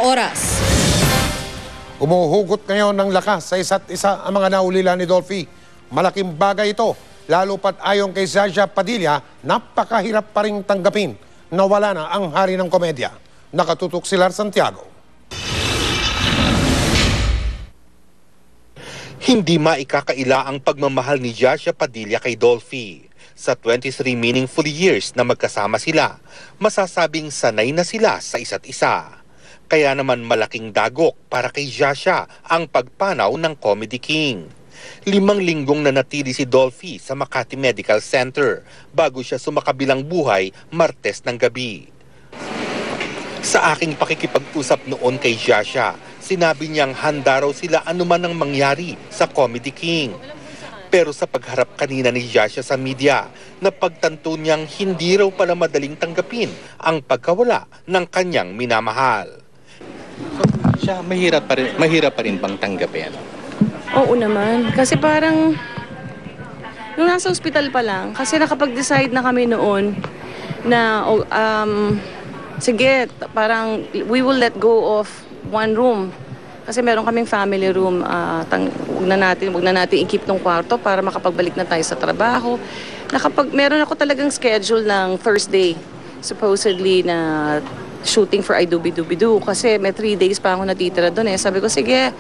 Oras. Humuhugot ngayon ng lakas sa isa't isa ang mga naulila ni Dolphy. Malaking bagay ito, lalo pat ayon kay Zazia Padilla, napakahirap pa rin tanggapin na wala na ang hari ng komedya. Nakatutok si Lar Santiago. Hindi maikakaila ang pagmamahal ni Zazia Padilla kay Dolphy. Sa 23 meaningful years na magkasama sila, masasabing sanay na sila sa isa't isa. Kaya naman malaking dagok para kay Zazia ang pagpanaw ng Comedy King. 5 linggong nanatili si Dolphy sa Makati Medical Center bago siya sumakabilang buhay Martes ng gabi. Sa aking pakikipag-usap noon kay Zazia, sinabi niyang handa raw sila anuman ang mangyari sa Comedy King. Pero sa pagharap kanina ni Zazia sa media, napagtanto niyang hindi raw pala madaling tanggapin ang pagkawala ng kanyang minamahal. Siya, mahirap pa rin bang tanggapin? Oo naman. Kasi parang, nung nasa ospital pa lang, kasi nakapag-decide na kami noon na, sige, parang we will let go of one room. Kasi meron kaming family room, wag na natin i-keep tong kwarto para makapagbalik na tayo sa trabaho. Meron ako talagang schedule ng Thursday, supposedly na shooting for I Doobie-Doobie-Doo kasi may 3 days pa ako natitira doon eh. Sabi ko, sige,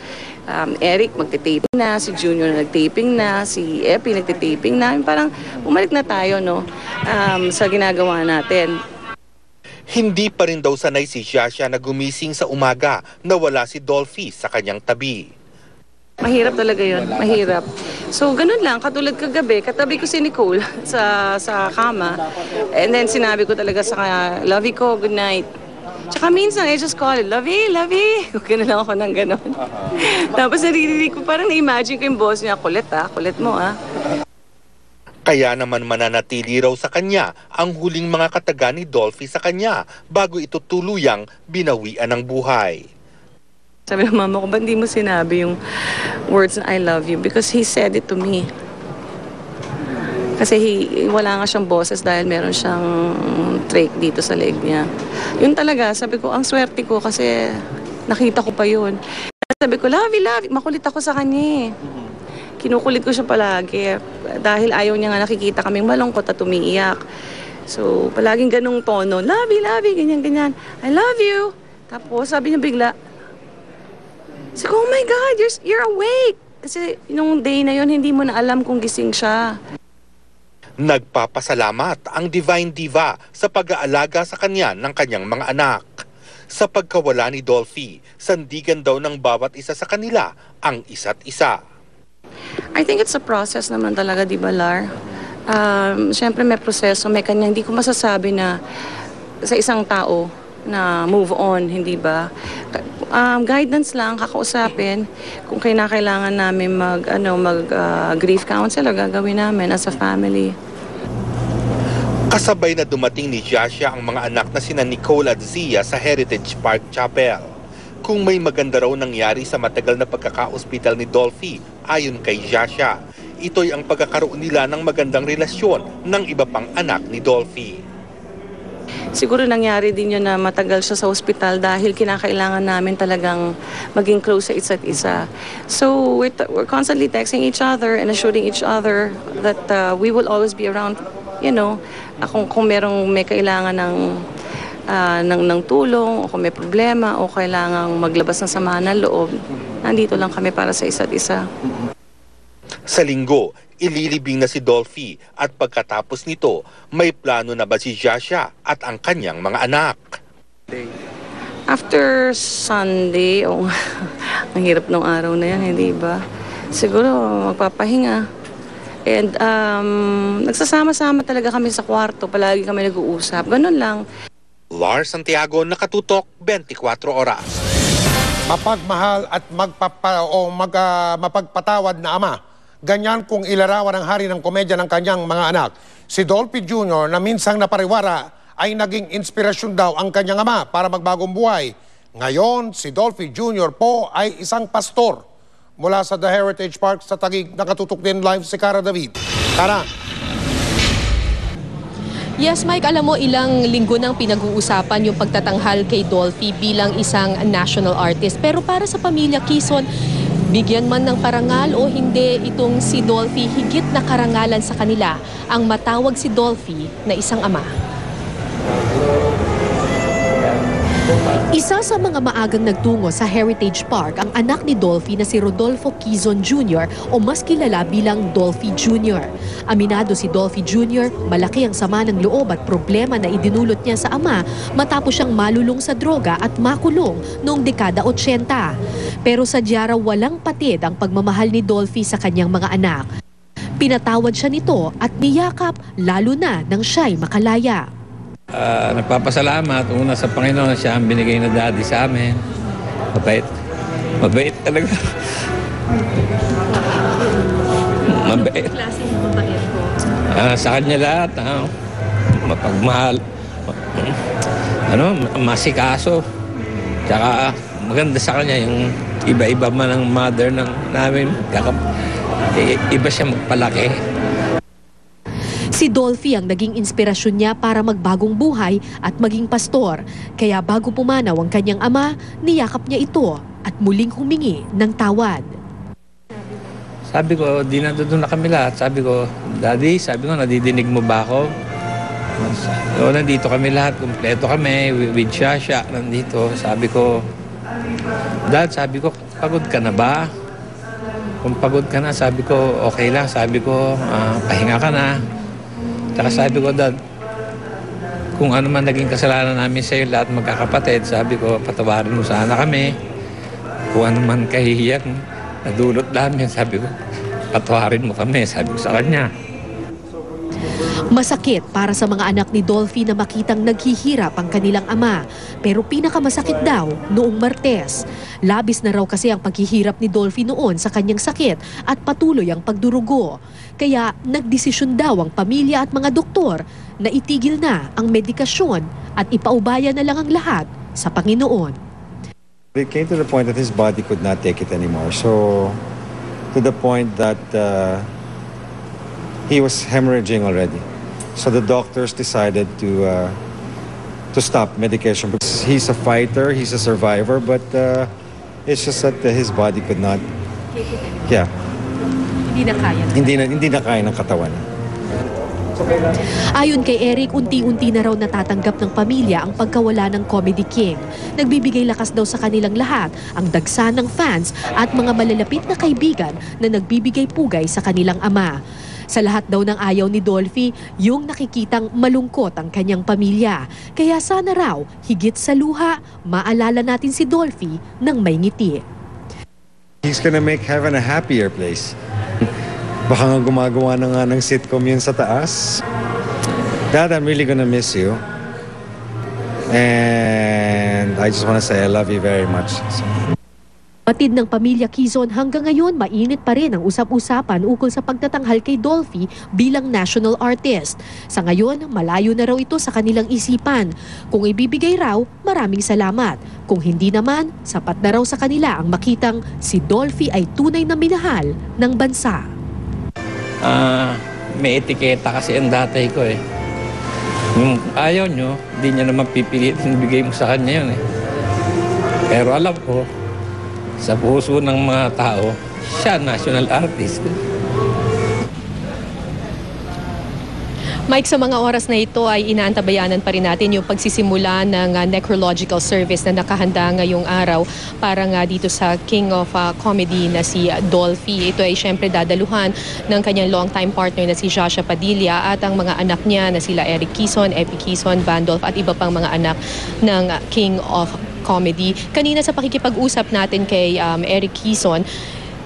Eric magte-taping na, si Junior nag-taping na, si Epi nagte-taping na. Parang umalik na tayo no, sa ginagawa natin. Hindi pa rin daw sanay si Zazia na gumising sa umaga na wala si Dolphy sa kanyang tabi. Mahirap talaga yun, mahirap. So ganun lang, katulad kagabi, katabi ko si Nicole sa kama. And then sinabi ko talaga sa kanya, love you ko, good night. Tsaka minsan, I just call it, lovey, lovey. Gano'n lang ako ng gano'n. Tapos naririnig ko, parang na-imagine ko yung boss niya, kulit mo Kaya naman mananatili raw sa kanya ang huling mga kataga ni Dolphy sa kanya bago ito tuluyang binawian ng buhay. Sabi ng mama ko, ba't di mo sinabi yung words na I love you? Because he said it to me. Kasi wala nga siyang boses dahil meron siyang trach dito sa leg niya. Yun talaga, sabi ko, ang swerte ko kasi nakita ko pa yun. Sabi ko, love you. Makulit ako sa kanya eh. Kinukulit ko siya palagi dahil ayaw niya nga nakikita kaming malungkot at umiiyak. So, palaging ganung tono, love you, ganyan. I love you. Tapos, sabi niya bigla, sabi ko, oh my God, you're awake. Kasi nung day na yon hindi mo na alam kung gising siya. Nagpapasalamat ang Divine Diva sa pag-aalaga sa kanya ng kanyang mga anak. Sa pagkawala ni Dolphy, sandigan daw ng bawat isa sa kanila ang isa't isa. I think it's a process naman talaga, di ba, Lar? Siyempre may proseso, may kanya. Hindi ko masasabi na sa isang tao na move on, hindi ba? Guidance lang, kakausapin. Kung kailangan namin grief counselor, gagawin namin as a family. Kasabay na dumating ni Zazia ang mga anak na sina Nicole at Zia sa Heritage Park Chapel. Kung may maganda raw nangyari sa matagal na pagkaka-ospital ni Dolphy, ayon kay Zazia, ito'y ang pagkakaroon nila ng magandang relasyon ng iba pang anak ni Dolphy. Siguro nangyari din yun na matagal siya sa ospital dahil kinakailangan namin talagang maging close sa isa't isa. So we're constantly texting each other and assuring each other that we will always be around, you know, kung may kailangan ng tulong o kung may problema o kailangang maglabas ng sama ng loob, nandito lang kami para sa isa't isa. Sa linggo, ililibing na si Dolphy at pagkatapos nito, may plano na ba si Zazia at ang kanyang mga anak? After Sunday, ang hirap nung araw na yan, hindi ba? Siguro magpapahinga. And nagsasama-sama talaga kami sa kwarto, palagi kami nag-uusap. Ganun lang. Lar Santiago, Nakatutok, 24 Oras. Mapagmahal at mapagpatawad na ama. Ganyan kung ilarawan ang hari ng komedya ng kanyang mga anak. Si Dolphy Jr. na minsang napariwara ay naging inspirasyon daw ang kanyang ama para magbagong buhay. Ngayon, si Dolphy Jr. po ay isang pastor. Mula sa The Heritage Park sa Taguig, nakatutok din live si Cara David. Cara. Yes, Mike, alam mo ilang linggo nang pinag-uusapan yung pagtatanghal kay Dolphy bilang isang national artist. Pero para sa pamilya Quezon, bigyan man ng parangal o hindi itong si Dolphy, higit na karangalan sa kanila ang matawag si Dolphy na isang ama. Isa sa mga maagang nagtungo sa Heritage Park ang anak ni Dolphy na si Rodolfo Quezon Jr. o mas kilala bilang Dolphy Jr. Aminado si Dolphy Jr., malaki ang sama ng loob at problema na idinulot niya sa ama matapos siyang malulong sa droga at makulong noong dekada 80. Pero sadya raw walang patid ang pagmamahal ni Dolphy sa kanyang mga anak. Pinatawad siya nito at niyakap lalo na nang siya'y makalaya. Nagpapasalamat una sa Panginoon, siya ang binigay na daddy sa amin. Mabait. Mabait talaga. Mabait. Sa kanya lahat, mapagmahal. Masikaso. Tsaka maganda sa kanya yung iba-iba man ang mother namin. Iba siya magpalaki. Si Dolphy ang naging inspirasyon niya para magbagong buhay at maging pastor. Kaya bago pumanaw ang kanyang ama, niyakap niya ito at muling humingi ng tawad. Sabi ko, di na doon na kami lahat. Sabi ko, Daddy, sabi ko, nadidinig mo ba ako? So, nandito kami lahat, kumpleto kami, with Shasha, nandito. Sabi ko, Dad, sabi ko, pagod ka na ba? Kung pagod ka na, sabi ko, okay lang. Sabi ko, pahinga ka na. Saka sabi ko, Dad, kung ano man naging kasalanan namin sa'yo, lahat magkakapatid, sabi ko, patawarin mo sana kami. Kung ano man kahihiyan, nadulot namin, sabi ko, patawarin mo kami, sabi ko sa kanya. Masakit para sa mga anak ni Dolphy na makitang naghihirap ang kanilang ama. Pero pinakamasakit daw noong Martes. Labis na raw kasi ang paghihirap ni Dolphy noon sa kanyang sakit at patuloy ang pagdurugo. Kaya nagdesisyon daw ang pamilya at mga doktor na itigil na ang medikasyon at ipaubaya na lang ang lahat sa Panginoon. It came to the point that his body could not take it anymore. So, to the point that he was hemorrhaging already. So the doctors decided to stop medication. Because he's a fighter, he's a survivor, but it's just that his body could not. Yeah. Hindi na kaya. Hindi na kaya ng katawan. Ayon kay Eric, unti-unti na raw natatanggap ng pamilya ang pagkawala ng Comedy King. Nagbibigay lakas daw sa kanilang lahat ang dagsa ng fans at mga malalapit na kaibigan na nagbibigay pugay sa kanilang ama. Sa lahat daw ng ayaw ni Dolphy, yung nakikitang malungkot ang kanyang pamilya. Kaya sana raw, higit sa luha, maalala natin si Dolphy ng may ngiti. He's gonna make heaven a happier place. Baka nga gumagawa na nga ng sitcom yun sa taas. Dad, I'm really gonna miss you. And I just wanna say I love you very much. Batid ng pamilya Quezon, hanggang ngayon mainit pa rin ang usap-usapan ukol sa pagtatanghal kay Dolphy bilang national artist. Sa ngayon, malayo na raw ito sa kanilang isipan. Kung ibibigay raw, maraming salamat. Kung hindi naman, sapat na raw sa kanila ang makitang si Dolphy ay tunay na minahal ng bansa. May etiketa kasi ang datay ko eh. Yung ayaw nyo, hindi nyo naman pipilitin bigay mo sa kanya yun eh. Pero alam ko, sa puso ng mga tao, siya national artist. Mike, sa mga oras na ito ay inaantabayanan pa rin natin yung pagsisimula ng necrological service na nakahanda ngayong araw para nga dito sa King of Comedy na si Dolphy. Ito ay syempre dadaluhan ng kanyang longtime partner na si Joshua Padilla at ang mga anak niya na sila Eric Quezon, Epi Quezon, Vandolph at iba pang mga anak ng King of Comedy. Kanina sa pakikipag-usap natin kay Eric Quezon,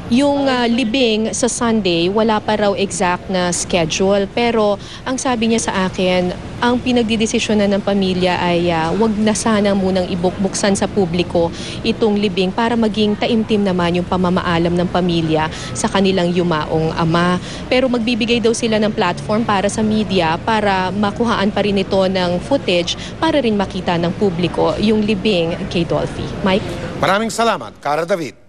yung libing sa Sunday, wala pa raw exact na schedule. Pero ang sabi niya sa akin, ang pinagdidesisyonan ng pamilya ay wag na sana munang ibukbuksan sa publiko itong libing para maging taimtim naman yung pamamaalam ng pamilya sa kanilang yumaong ama. Pero magbibigay daw sila ng platform para sa media para makuhaan pa rin ito ng footage para rin makita ng publiko yung libing kay Dolphy. Mike? Maraming salamat, Cara David.